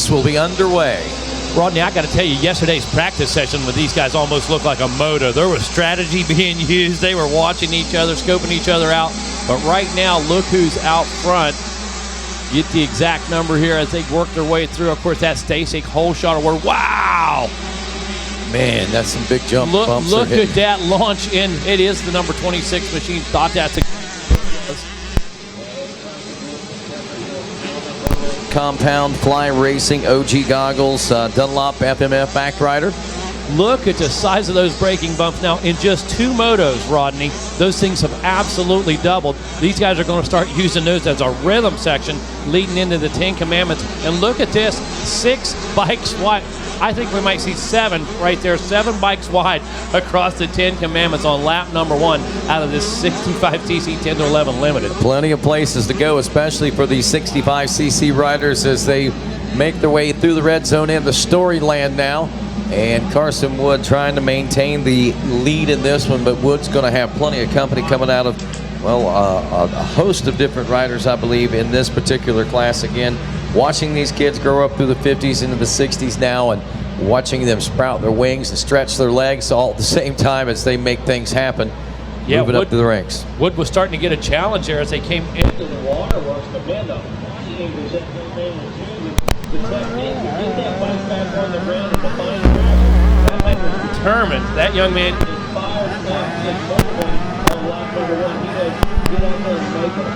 race will be underway. Rodney, I got to tell you, yesterday's practice session with these guys almost looked like a moto. There was strategy being used. They were watching each other, scoping each other out. But right now, look who's out front. Get the exact number here as they work their way through. Of course, that Stasic hole shot award. Wow! Man, that's some big jump bumps. Look at that launch in. It is the number 26 machine. Thought that's a Compound Fly Racing OG goggles, Dunlop FMF back rider. Look at the size of those braking bumps now in just 2 motos, Rodney. Those things have absolutely doubled. These guys are going to start using those as a rhythm section leading into the 10 Commandments. And look at this, 6 bikes wide. I think we might see 7 right there, 7 bikes wide across the 10 Commandments on lap number 1 out of this 65cc 10 to 11 limited. Plenty of places to go, especially for these 65cc riders as they make their way through the red zone into Storyland now. And Carson Wood trying to maintain the lead in this one, but Wood's going to have plenty of company coming out of, well, a host of different riders, I believe, in this particular class. Again, watching these kids grow up through the 50s into the 60s now and watching them sprout their wings and stretch their legs all at the same time as they make things happen, moving up to the ranks. Wood was starting to get a challenge there as they came into the waterworks. But man, the determined. That young man is fired up on lap number 1. He knows get out there and make it.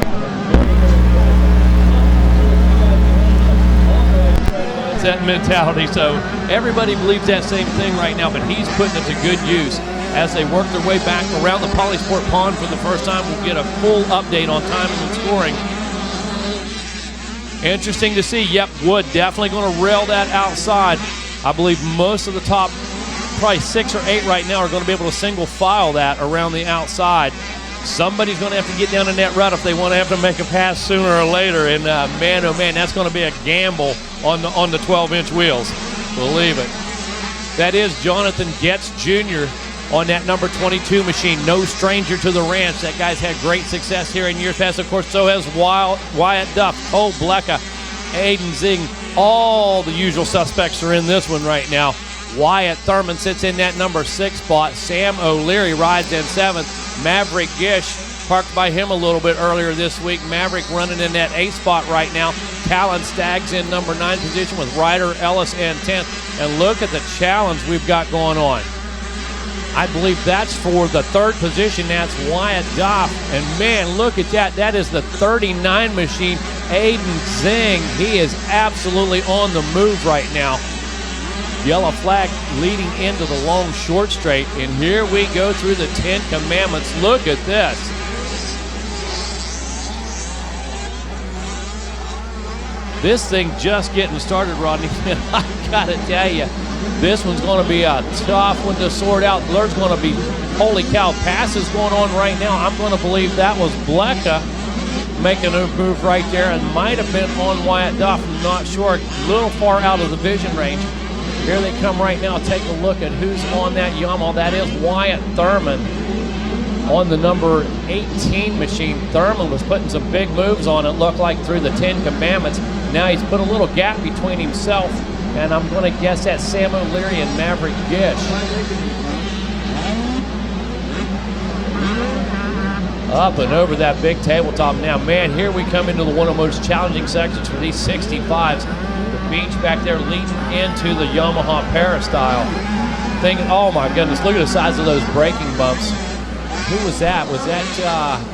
That mentality. So everybody believes that same thing right now, but he's putting it to good use as they work their way back around the Polysport Pond for the first time. We'll get a full update on timing and scoring. Interesting to see. Yep, Wood definitely going to rail that outside. I believe most of the top, probably 6 or 8 right now, are going to be able to single file that around the outside. Somebody's going to have to get down in that rut if they want to have to make a pass sooner or later. And man, oh man, that's going to be a gamble on the 12-inch wheels. Believe it. That is Jonathan Getz Jr. on that number 22 machine. No stranger to the ranch. That guy's had great success here in years past. Of course, so has Wyatt Duff, Cole Blecka, Aiden Zing. All the usual suspects are in this one right now. Wyatt Thurman sits in that number 6 spot. Sam O'Leary rides in 7th. Maverick Gish parked by him a little bit earlier this week. Maverick running in that 8th spot right now. Talon Staggs in number 9 position with Ryder Ellis in 10th. And look at the challenge we've got going on. I believe that's for the 3rd position. That's Wyatt Duff. And man, look at that. That is the 39 machine, Aiden Zing. He is absolutely on the move right now. Yellow flag leading into the long short straight. And here we go through the 10 Commandments. Look at this. This thing just getting started, Rodney. I gotta tell you, this one's going to be a tough one to sort out. There's going to be, holy cow, passes going on right now. I'm going to believe that was Blecka making a move right there and might have been on Wyatt Duff. I'm not sure. A little far out of the vision range. Here they come right now. Take a look at who's on that Yamaha. That is Wyatt Thurman on the number 18 machine. Thurman was putting some big moves on it, looked like through the 10 Commandments. Now he's put a little gap between himself, and I'm going to guess that's Sam O'Leary and Maverick Gish. Up and over that big tabletop now. Man, here we come into one of the most challenging sections for these 65s. Beach back there leading into the Yamaha Parastyle. Thinking, oh my goodness, look at the size of those braking bumps. Who was that? Was that,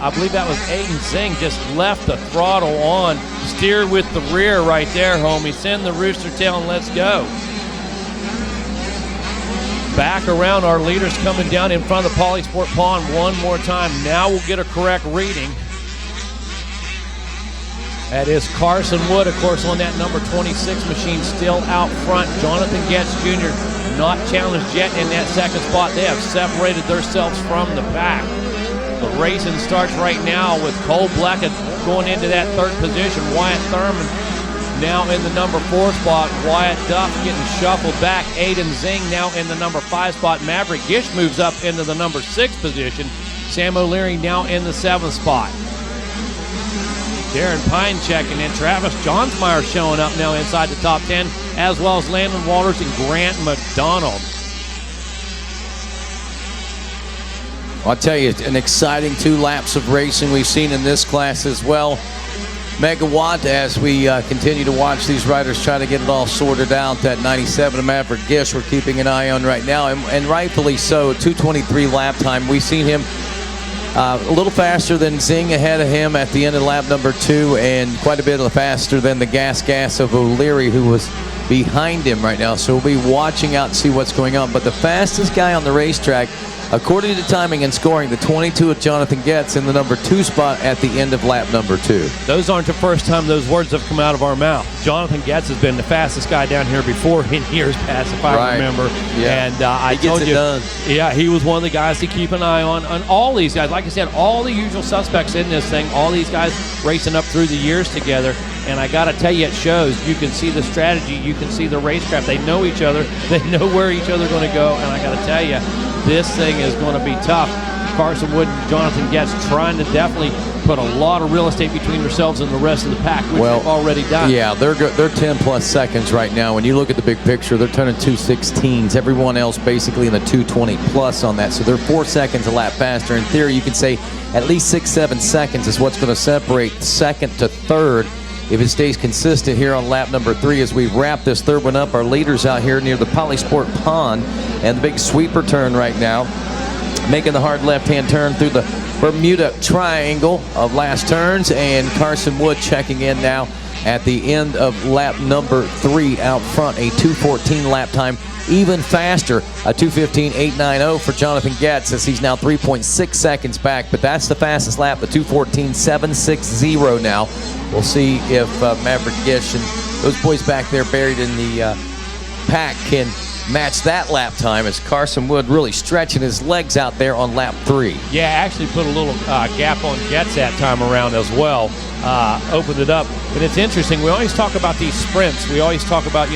I believe that was Aiden Zing, just left the throttle on. Steer with the rear right there, homie. Send the rooster tail and let's go. Back around, our leaders coming down in front of the Polysport Pond one more time. Now we'll get a correct reading. That is Carson Wood, of course, on that number 26 machine, still out front. Jonathan Getz Jr. not challenged yet in that 2nd spot. They have separated themselves from the pack. The racing starts right now with Cole Blecka going into that 3rd position. Wyatt Thurman now in the number 4 spot. Wyatt Duff getting shuffled back. Aiden Zing now in the number 5 spot. Maverick Gish moves up into the number 6 position. Sam O'Leary now in the 7th spot. Darren Pine checking in. Travis Johnsmeyer showing up now inside the top 10 as well as Landon Walters and Grant McDonald. I'll tell you, an exciting 2 laps of racing we've seen in this class as well. Megawatt, as we continue to watch these riders try to get it all sorted out. That 97 of Maverick Gish we're keeping an eye on right now, and rightfully so. 2:23 lap time. We've seen him a little faster than Zing ahead of him at the end of lap number 2, and quite a bit faster than the gas of O'Leary, who was behind him right now. So we'll be watching out and see what's going on. But the fastest guy on the racetrack, according to timing and scoring, the 22 of Jonathan Getz in the number 2 spot at the end of lap number 2. Those aren't the first time those words have come out of our mouth. Jonathan Getz has been the fastest guy down here before in years past, if I remember. Yeah. And I told you, yeah, he was one of the guys to keep an eye on. And all these guys, like I said, all the usual suspects in this thing, all these guys racing up through the years together. And I got to tell you, it shows. You can see the strategy. You can see the racecraft. They know each other. They know where each other are going to go. And I got to tell you, this thing is going to be tough. Carson Wood and Jonathan Getz trying to definitely put a lot of real estate between themselves and the rest of the pack, which they've already done. Yeah, they're 10-plus seconds right now. When you look at the big picture, they're turning 2:16s. Everyone else basically in the 2:20-plus on that. So they're 4 seconds a lap faster. In theory, you can say at least 6-7 seconds is what's going to separate second to third if it stays consistent here on lap number 3 as we wrap this third one up. Our leaders out here near the Polysport Pond and the big sweeper turn right now, making the hard left-hand turn through the Bermuda Triangle of last turns, and Carson Wood checking in now at the end of lap number 3 out front. A 2:14 lap time, even faster, a 2:15.890 for Jonathan Getz, as he's now 3.6 seconds back, but that's the fastest lap, the 2:14.760 now. We'll see if Maverick Gish and those boys back there buried in the pack can match that lap time, as Carson Wood really stretching his legs out there on lap 3. Yeah, actually put a little gap on Getz that time around as well. Opened it up. But it's interesting. We always talk about these sprints. We always talk about,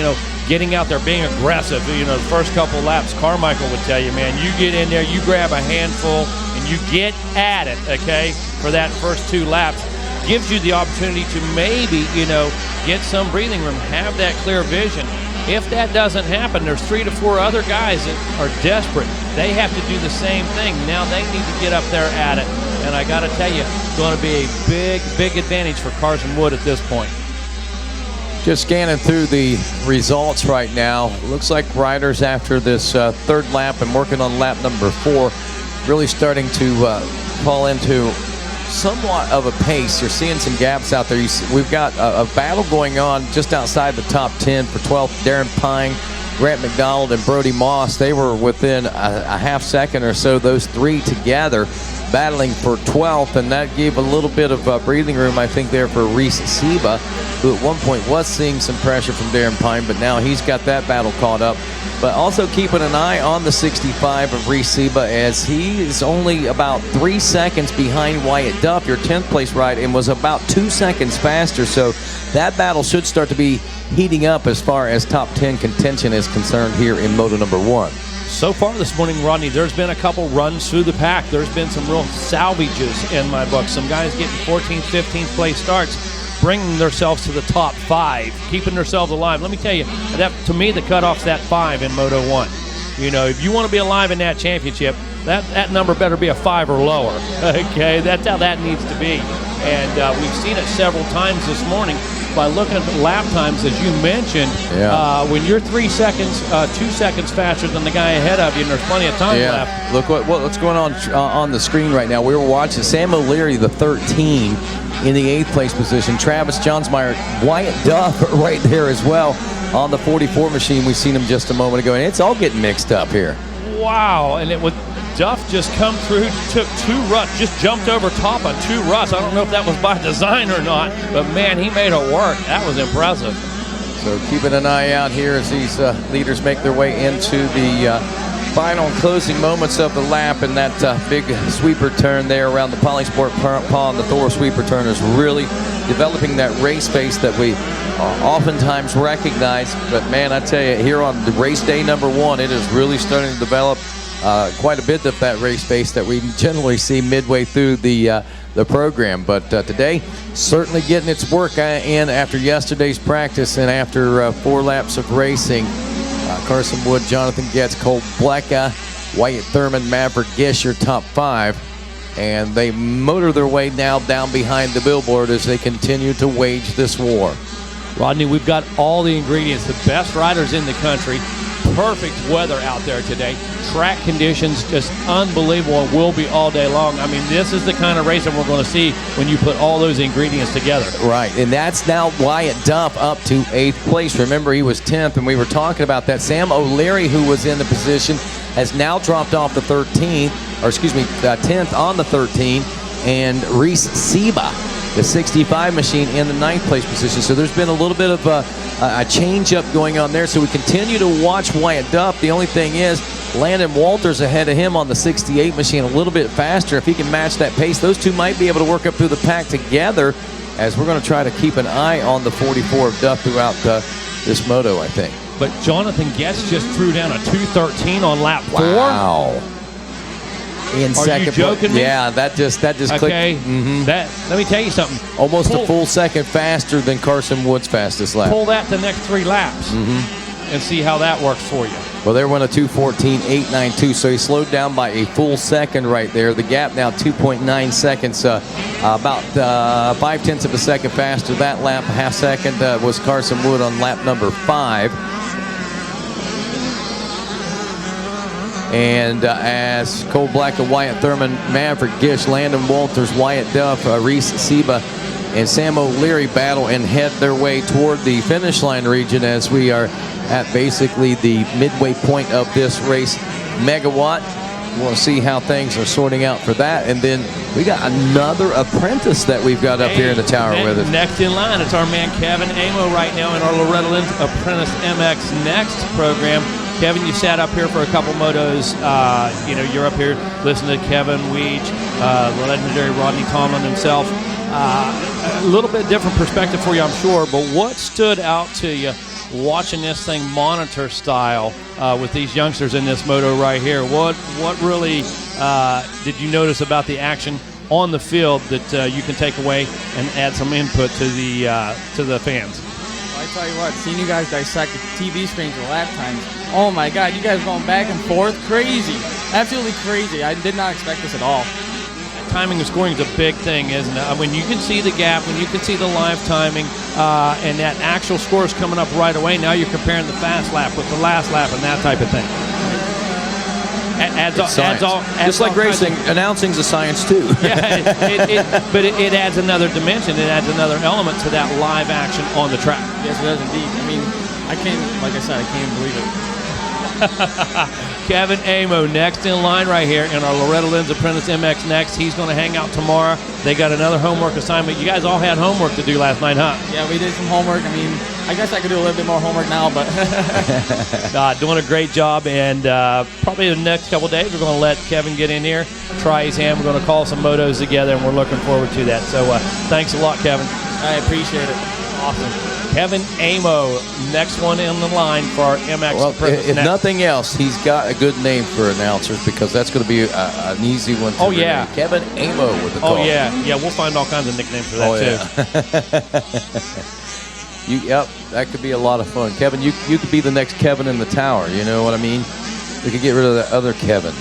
getting out there, being aggressive. The first couple laps, Carmichael would tell you, man, you get in there, you grab a handful, and you get at it, okay, for that first 2 laps. Gives you the opportunity to maybe, get some breathing room, have that clear vision. If that doesn't happen, there's 3 to 4 other guys that are desperate. They have to do the same thing. Now they need to get up there at it. And I got to tell you, it's going to be a big, big advantage for Carson Wood at this point. Just scanning through the results right now. Looks like riders after this third lap and working on lap number 4 really starting to fall into somewhat of a pace. You're seeing some gaps out there. We've got a battle going on just outside the top 10 for 12th. Darren Pine, Grant McDonald, and Brody Moss. They were within a half second or so, those 3 together, battling for 12th, and that gave a little bit of breathing room, I think, there for Reese Seba, who at one point was seeing some pressure from Darren Pine, but now he's got that battle caught up. But also keeping an eye on the 65 of Reese Seba, as he is only about 3 seconds behind Wyatt Duff, your 10th place ride, and was about 2 seconds faster. So that battle should start to be heating up as far as top 10 contention is concerned here in Moto number 1. So far this morning, Rodney, there's been a couple runs through the pack. There's been some real salvages in my book. Some guys getting 14th, 15th place starts, bringing themselves to the top 5, keeping themselves alive. Let me tell you, to me, the cutoff's that 5 in Moto 1. If you want to be alive in that championship, that number better be a 5 or lower. Okay, that's how that needs to be. And we've seen it several times this morning by looking at the lap times, as you mentioned. When you're 3 seconds, 2 seconds faster than the guy ahead of you, and there's plenty of time left. Look what's going on the screen right now. We were watching Sam O'Leary, the 13, in the 8th place position. Travis Johnsmeyer, Wyatt Duff right there as well on the 44 machine. We've seen him just a moment ago, and it's all getting mixed up here. Wow, and it was Duff just come through, took 2 ruts, just jumped over top on 2 ruts. I don't know if that was by design or not, but man, he made it work. That was impressive. So keeping an eye out here as these leaders make their way into the final closing moments of the lap, and that big sweeper turn there around the Polysport Pond. The Thor sweeper turn is really developing that race pace that we oftentimes recognize. But man, I tell you, here on the race day number 1, it is really starting to develop quite a bit of that race pace that we generally see midway through the program. But today, certainly getting its work in after yesterday's practice and after 4 laps of racing. Carson Wood, Jonathan Getz, Cole Blecka, Wyatt Thurman, Maverick Gish, your top 5. And they motor their way now down behind the billboard as they continue to wage this war. Rodney, we've got all the ingredients, the best riders in the country. Perfect weather out there today. Track conditions just unbelievable and will be all day long. I mean, this is the kind of racing we're going to see when you put all those ingredients together. Right, and that's now Wyatt Duff up to 8th place. Remember, he was 10th, and we were talking about that. Sam O'Leary, who was in the position, has now dropped off the 10th on the 13, and Reese Seba, the 65 machine, in the 9th place position. So there's been a little bit of a change-up going on there. So we continue to watch Wyatt Duff. The only thing is, Landon Walters ahead of him on the 68 machine, a little bit faster. If he can match that pace, those two might be able to work up through the pack together, as we're going to try to keep an eye on the 44 of Duff throughout this moto, I think. But Jonathan Getz just threw down a 2:13 on lap 4. Wow. In Are second you joking me? Yeah, that just clicked. Okay, let me tell you something. Almost a full second faster than Carson Wood's fastest lap. Pull that the next 3 laps and see how that works for you. Well, there went a 2:14.892, so he slowed down by a full second right there. The gap now 2.9 seconds, about 0.5 of a second faster that lap. A half second was Carson Wood on lap number 5. And as Cole Blecka, Wyatt Thurman, Maverick Gish, Landon Walters, Wyatt Duff, Reese Seba, and Sam O'Leary battle and head their way toward the finish line region, as we are at basically the midway point of this race. Megawatt, we'll see how things are sorting out for that. And then we got another apprentice that we've got up here in the tower with us. Next in line, it's our man Kevin Amo right now in our Loretta Lynn Apprentice MX Next program. Kevin, you sat up here for a couple motos. You're up here listening to Kevin Weege, the legendary Rodney Tomlin himself. A little bit different perspective for you, I'm sure, but what stood out to you watching this thing monitor style with these youngsters in this moto right here? What really did you notice about the action on the field that you can take away and add some input to the fans? I tell you what, seeing you guys dissect the TV screens for lap times, oh my God, you guys going back and forth, crazy, absolutely crazy. I did not expect this at all. Timing and scoring is a big thing, isn't it? When you can see the gap, when you can see the live timing, and that actual score is coming up right away, now you're comparing the fast lap with the last lap and that type of thing. Just like racing, announcing's a science too. Yeah, but it adds another dimension. It adds another element to that live action on the track. Yes, it does indeed. I mean, I can't believe it. Kevin Amo next in line right here in our Loretta Lynn's Apprentice MX Next. He's going to hang out tomorrow. They got another homework assignment. You guys all had homework to do last night, huh? Yeah, we did some homework. I mean, I guess I could do a little bit more homework now, but doing a great job. And probably the next couple days, we're going to let Kevin get in here, try his hand. We're going to call some motos together, and we're looking forward to that. So thanks a lot, Kevin. I appreciate it. Awesome. Kevin Amo, next one in the line for our MX. Well, if nothing else, he's got a good name for announcers, because that's going to be an easy one to yeah. Kevin Amo with the call. Oh, yeah. Yeah, we'll find all kinds of nicknames for that, too. Yep, that could be a lot of fun. Kevin, you could be the next Kevin in the tower, you know what I mean? We could get rid of that other Kevin.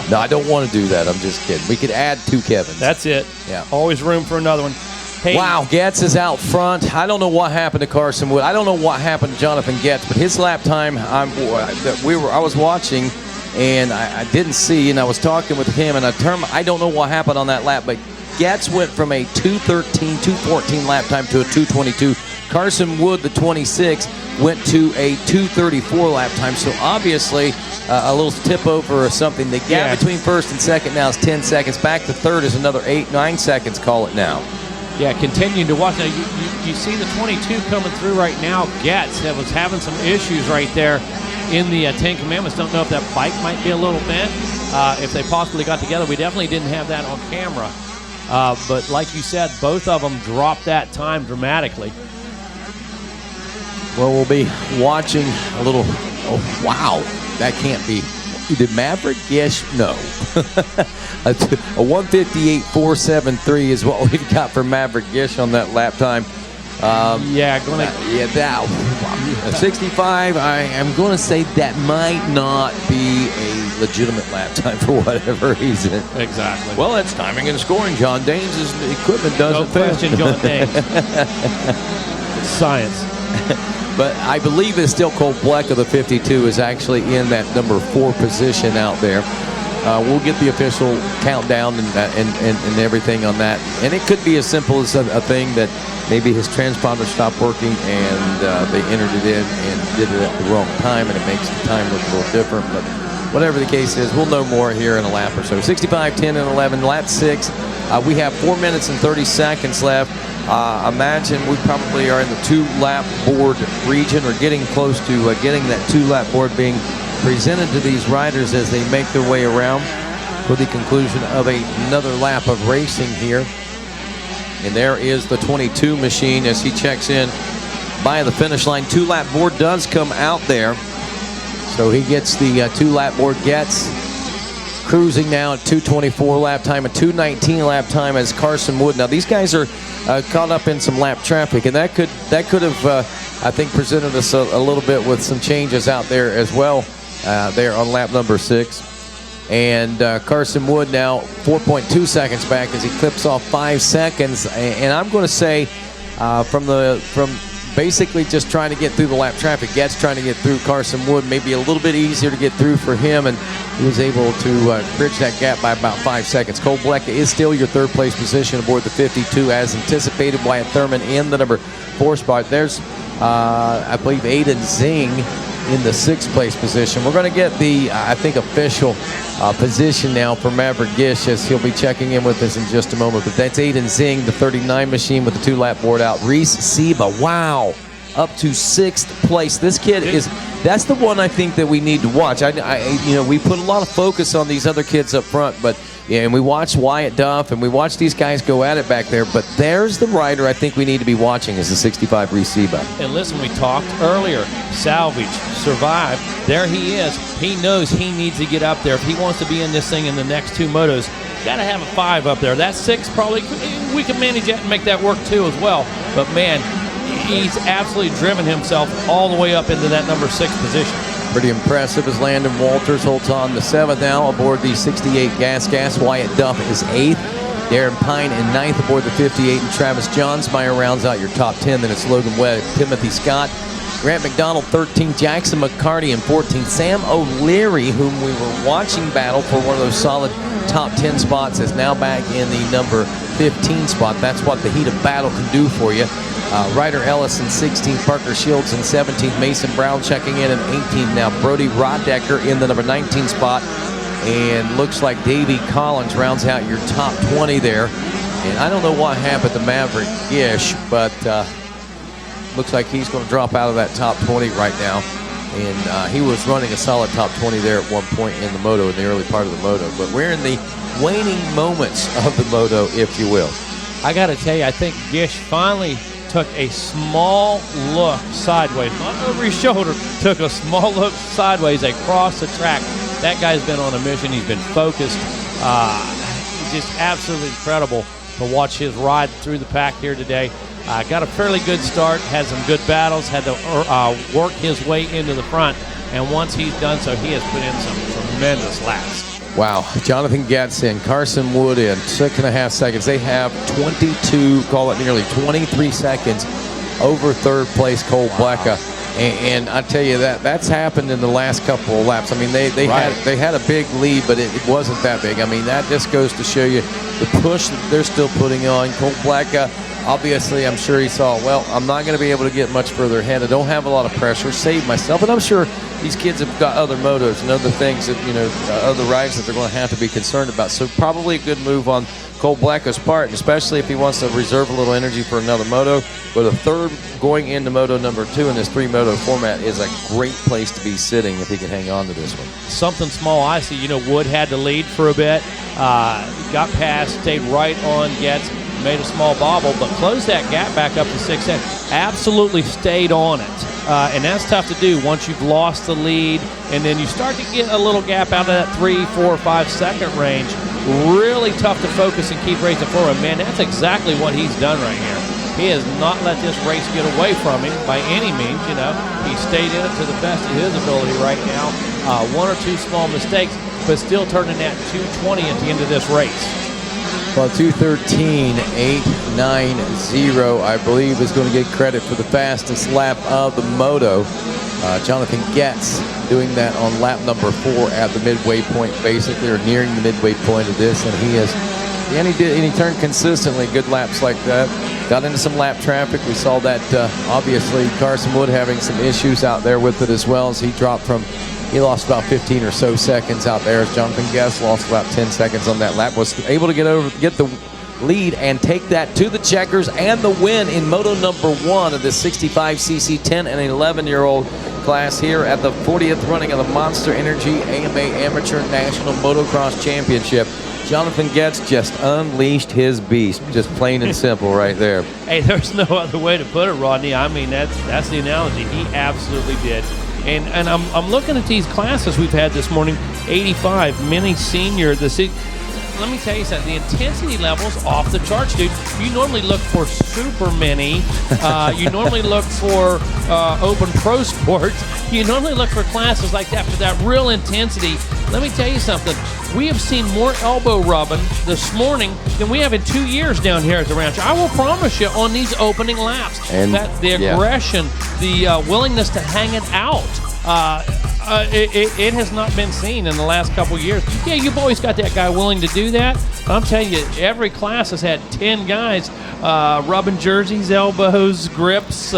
No, I don't want to do that. I'm just kidding. We could add 2 Kevins. That's it. Yeah. Always room for another one. Hey. Wow, Getz is out front. I don't know what happened to Carson Wood. I don't know what happened to Jonathan Getz, but his lap time, I was watching, and I didn't see, and I was talking with him, and I don't know what happened on that lap, but Getz went from a 2:13, 2:14 lap time to a 2:22. Carson Wood, the 26, went to a 2:34 lap time. So obviously a little tip over or something. The gap between first and second now is 10 seconds. Back to third is another 8-9 seconds, call it now. Yeah, continuing to watch. Now, you see the 22 coming through right now. Getz that was having some issues right there in the Ten Commandments. Don't know if that bike might be a little bent. If they possibly got together, we definitely didn't have that on camera. But like you said, both of them dropped that time dramatically. Well, we'll be watching a little. Oh, wow. That can't be. Did Maverick Gish? No. A 158.473 is what we've got for Maverick Gish on that lap time. That 65. I am going to say that might not be a legitimate lap time for whatever reason. Exactly. Well, it's timing and scoring. John Daines' equipment doesn't No question, fail. John Daines. It's science. But I believe it's still Cole Bleck of the 52 is actually in that number 4 position out there. We'll get the official countdown and everything on that. And it could be as simple as a thing that maybe his transponder stopped working and they entered it in and did it at the wrong time, and it makes the time look a little different. But whatever the case is, we'll know more here in a lap or so. 65, 10, and 11, lap 6. We have 4 minutes and 30 seconds left. Imagine we probably are in the 2-lap board region, or getting close to getting that 2-lap board being presented to these riders as they make their way around for the conclusion of another lap of racing here. And there is the 22 machine as he checks in by the finish line. 2-lap board does come out there. So he gets the 2-lap board. Getz cruising now at 2:24 lap time, a 2:19 lap time as Carson Wood. Now these guys are caught up in some lap traffic, and that could have I think presented us a little bit with some changes out there as well there on lap number 6. And Carson Wood now 4.2 seconds back as he clips off 5 seconds. And I'm going to say from basically just trying to get through the lap traffic, Getz trying to get through Carson Wood, maybe a little bit easier to get through for him, and he was able to bridge that gap by about 5 seconds. Cole Bleck is still your 3rd place position aboard the 52 as anticipated. Wyatt Thurman in the number 4 spot. There's I believe Aiden Zing in the 6th place position. We're going to get the I think official position now for Maverick Gish as he'll be checking in with us in just a moment. But that's Aiden Zing, the 39 machine with the 2-lap board out. Reese Seba, wow, up to 6th place. This kid that's the one I think that we need to watch. We put a lot of focus on these other kids up front, but and we watched Wyatt Duff and we watched these guys go at it back there. But there's the rider I think we need to be watching is the 65 Reese Seba. And listen, we talked earlier, salvage, survive. There he is. He knows he needs to get up there if he wants to be in this thing in the next 2 motos. Got to have a 5 up there. That 6 probably we can manage that and make that work too as well. But man, he's absolutely driven himself all the way up into that number 6 position. Pretty impressive as Landon Walters holds on the 7th now aboard the 68 Gas. Wyatt Duff is 8th. Darren Pine in 9th aboard the 58. And Travis Johnsmeyer rounds out your top 10. Then it's Logan Webb, Timothy Scott, Grant McDonald 13th, Jackson McCarty in 14th. Sam O'Leary, whom we were watching battle for one of those solid top 10 spots, is now back in the number 15 spot. That's what the heat of battle can do for you. Ryder Ellis in 16th, Parker Shields in 17th, Mason Brown checking in 18th now. Brody Roddecker in the number 19 spot. And looks like Davey Collins rounds out your top 20 there. And I don't know what happened to Maverick Gish, but looks like he's going to drop out of that top 20 right now. And he was running a solid top 20 there at one point in the Moto, in the early part of the Moto. But we're in the waning moments of the Moto, if you will. I got to tell you, I think Gish finally took a small look sideways, not over his shoulder, took a small look sideways across the track. That guy's been on a mission. He's been focused. Just absolutely incredible to watch his ride through the pack here today. Got a fairly good start, had some good battles, had to work his way into the front, and once he's done so, he has put in some tremendous laps. Wow, Jonathan Getz and Carson Wood in 6.5 seconds. They have 22, call it nearly 23 seconds over 3rd place Cole Bleck. And I tell you that's happened in the last couple of laps. I mean, they had a big lead, but it wasn't that big. I mean, that just goes to show you the push that they're still putting on. Cole Bleck, obviously, I'm sure he saw, well, I'm not going to be able to get much further ahead. I don't have a lot of pressure. Save myself. And I'm sure these kids have got other motos and other things that, other rides that they're going to have to be concerned about. So probably a good move on Cole Bleck's part, especially if he wants to reserve a little energy for another moto. But a 3rd going into Moto number 2 in this 3-moto format is a great place to be sitting if he can hang on to this one. Something small I see, Wood had to lead for a bit, got past, stayed right on Getz, made a small bobble, but closed that gap back up to 6th. Absolutely stayed on it. and that's tough to do once you've lost the lead, and then you start to get a little gap out of that 3, 4, 5 second range. Really tough to focus and keep racing forward. Man, that's exactly what he's done right here. He has not let this race get away from him by any means. You know, he stayed in it to the best of his ability right now. 1 or 2 small mistakes, but still turning that 2:20 at the end of this race. Well, 2:13.890, I believe, is going to get credit for the fastest lap of the Moto. Jonathan Getz doing that on lap number 4 at the midway point, basically, or nearing the midway point of this, and he turned consistently good laps like that. Got into some lap traffic. We saw that obviously Carson Wood having some issues out there with it as well, as he lost about 15 or so seconds out there, as Jonathan Getz lost about 10 seconds on that lap. Was able to get the lead and take that to the checkers and the win in Moto number 1 of the 65cc 10 and 11-year-old class here at the 40th running of the Monster Energy AMA Amateur National Motocross Championship. Jonathan Getz just unleashed his beast, just plain and simple right there. Hey, there's no other way to put it, Rodney. I mean, that's the analogy. He absolutely did. And I'm looking at these classes we've had this morning. 85, mini senior. Let me tell you something. The intensity level's off the charts, dude. You normally look for super mini. You normally look for open pro sports. You normally look for classes like that for that real intensity. Let me tell you something. We have seen more elbow rubbing this morning than we have in 2 years down here at the ranch. I will promise you on these opening laps. And the aggression, the willingness to hang it out. It has not been seen in the last couple years. Yeah, you've always got that guy willing to do that. I'm telling you, every class has had 10 guys rubbing jerseys, elbows, grips.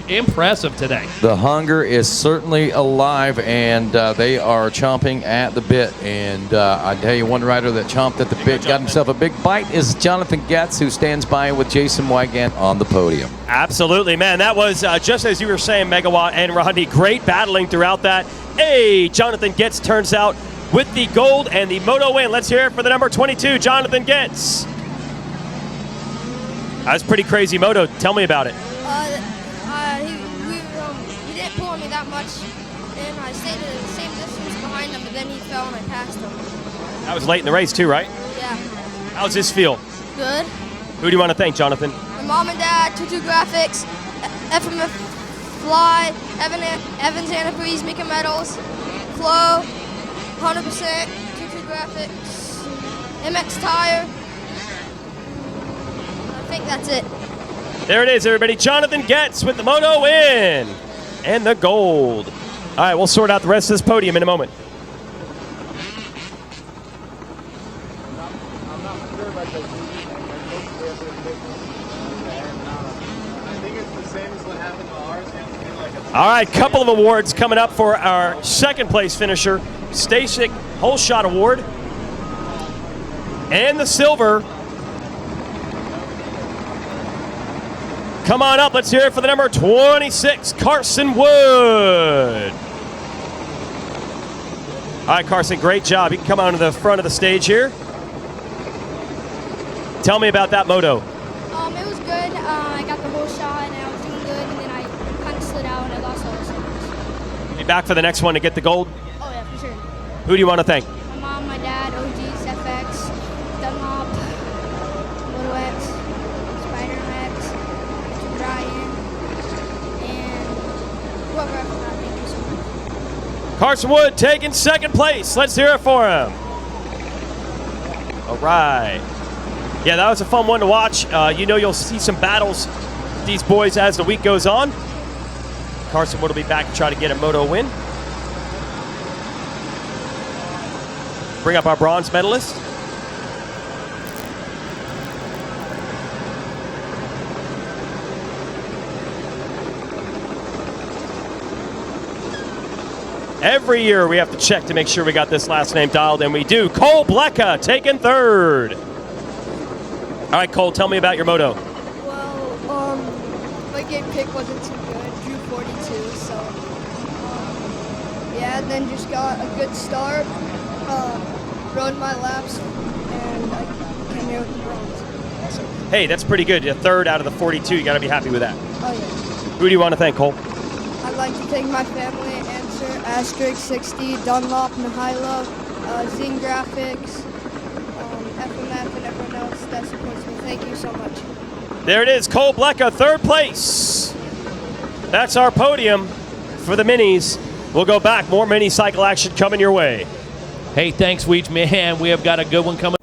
Impressive today. The hunger is certainly alive, and they are chomping at the bit. And I tell you, one rider that chomped at the bit, got himself a big bite, is Jonathan Getz, who stands by with Jason Wygant on the podium. Absolutely, man. That was just as you were saying, Megawatt and Rodney. Great battling throughout that. Hey, Jonathan Getz turns out with the gold and the Moto win. Let's hear it for the number 22, Jonathan Getz. That's pretty crazy Moto. Tell me about it. He didn't pull on me that much, and I stayed at the same distance behind him, but then he fell and I passed him. That was late in the race too, right? Yeah. How's this feel? Good. Who do you want to thank, Jonathan? My mom and dad, Tutu Graphics, FMF Fly, Evans Antifreeze, Mika Metals, Flow, 100%, Tutu Graphics, MX Tire. I think that's it. There it is, everybody. Jonathan Getz with the Moto win and the gold. All right, we'll sort out the rest of this podium in a moment. I'm not sure about the I think it's the same as what happened to ours. All right, couple of awards coming up for our second place finisher, Stasic Whole Shot Award, and the silver. Come on up, let's hear it for the number 26, Carson Wood. All right, Carson, great job. You can come on to the front of the stage here. Tell me about that moto. It was good. I got the whole shot and I was doing good, and then I kind of slid out and I lost all the seconds. Be back for the next one to get the gold. Oh yeah, for sure. Who do you want to thank? My mom, my dad, OGs, FX, Dunlop, Moto X, Spider X, Ryan, and whoever I forgot. Thank you so much. Carson Wood taking second place. Let's hear it for him. All right. Yeah, that was a fun one to watch. You know, you'll see some battles with these boys as the week goes on. Carson Wood will be back to try to get a Moto win. Bring up our bronze medalist. Every year we have to check to make sure we got this last name dialed, and we do. Cole Blecka taking third. All right, Cole, tell me about your moto. Well, my game pick wasn't too good. Drew 42, so yeah. And then just got a good start. Run my laps, and I came here with the bronze. Hey, that's pretty good. A third out of the 42. You got to be happy with that. Oh yeah. Who do you want to thank, Cole? I'd like to thank my family, Answer, Asterisk 60, Dunlop, Nihila, Zine Graphics, FMF, and everyone else that supports me. Thank you so much. There it is, Cole Blecka, third place. That's our podium for the minis. We'll go back. More mini cycle action coming your way. Hey, thanks, Weech, man. We have got a good one coming.